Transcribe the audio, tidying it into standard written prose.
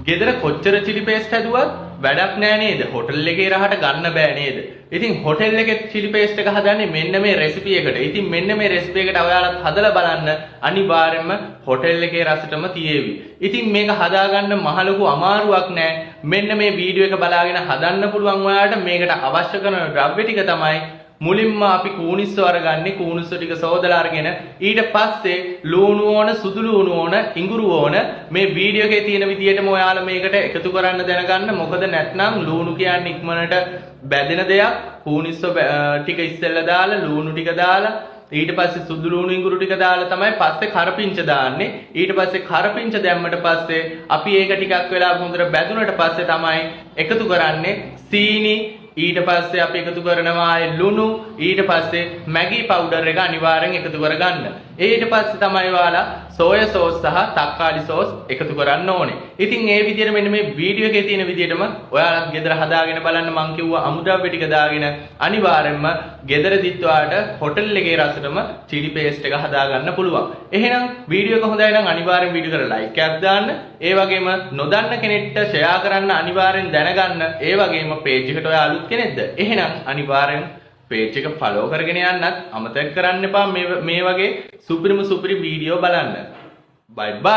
ගෙදර කොච්චර chili paste හැදුවත් වැඩක් නෑ නේද? හොටල් එකේ රහට ගන්න බෑ නේද? ඉතින් හොටල් එකේ chili paste එක හදන්නේ මෙන්න මේ රෙසිපි එකට. ඉතින් මෙන්න මේ රෙසිපි එකට ඔයාලත් හදලා බලන්න. අනිවාර්යයෙන්ම හොටල් එකේ රසටම තියේවි. ඉතින් මේක හදාගන්න මහ ලොකු අමාරුවක් නෑ. මෙන්න මේ වීඩියෝ එක බලාගෙන හදන්න පුළුවන් ඔයාලට. මේකට අවශ්‍ය කරන ද්‍රව්‍ය ටික තමයි මුලින්ම අපි කූනිස්සෝ අරගන්නේ. කූනිස්සෝ ටික සෝදලා අරගෙන ඊට පස්සේ ලුණු ඕන, සුදු ලුණු ඕන, ඉඟුරු ඕන. මේ වීඩියෝ එකේ තියෙන විදිහටම ඔයාලා මේකට එකතු කරන්න දැනගන්න. මොකද නැත්නම් ලුණු කියන්නේ ඉක්මනට බැදෙන දෙයක්. කූනිස්සෝ ටික ඉස්සෙල්ලා දාලා ලුණු ටික දාලා ඊට පස්සේ සුදු ලුණු ඉඟුරු ටික දාලා තමයි පස්සේ කරපිංච දාන්නේ. ඊට පස්සේ කරපිංච දැම්මට පස්සේ අපි ඒක ටිකක් වෙලා හොඳට බැදුනට පස්සේ තමයි එකතු කරන්නේ සීනි. ඊට පස්සේ අපි එකතු කරනවා ලුණු. ඊට පස්සේ මැගි පවුඩර් එක අනිවාර්යෙන් එකතු කරගන්න. ඊට පස්සේ තමයි ඔයාලා සෝයා සෝස් සහ තක්කාලි සෝස් එකතු කරන්න ඕනේ. ඉතින් මේ විදිහට මෙන්න මේ වීඩියෝ එකේ තියෙන විදිහටම ඔයාලත් ගෙදර හදාගෙන බලන්න. මං කිව්වා අමුද්‍රව්‍ය ටික දාගෙන අනිවාර්යෙන්ම ගෙදරදිත් ඔයාලට හොටල් එකේ රසටම chili paste එක හදාගන්න පුළුවන්. එහෙනම් වීඩියෝ එක හොඳයි නම් අනිවාර්යෙන් වීඩියෝ එකට like එකක් දාන්න. ඒ වගේම නොදන්න කෙනෙක්ට share කරන්න අනිවාර්යෙන් දැනගන්න. ඒ වගේම page එකට ඔයා අලුත් කෙනෙක්ද? එහෙනම් අනිවාර්යෙන් page එක follow කරගෙන යන්නත් අමතක කරන්න එපා. මේ වගේ සුපිරිම සුපිරි වීඩියෝ බලන්න. bye bye.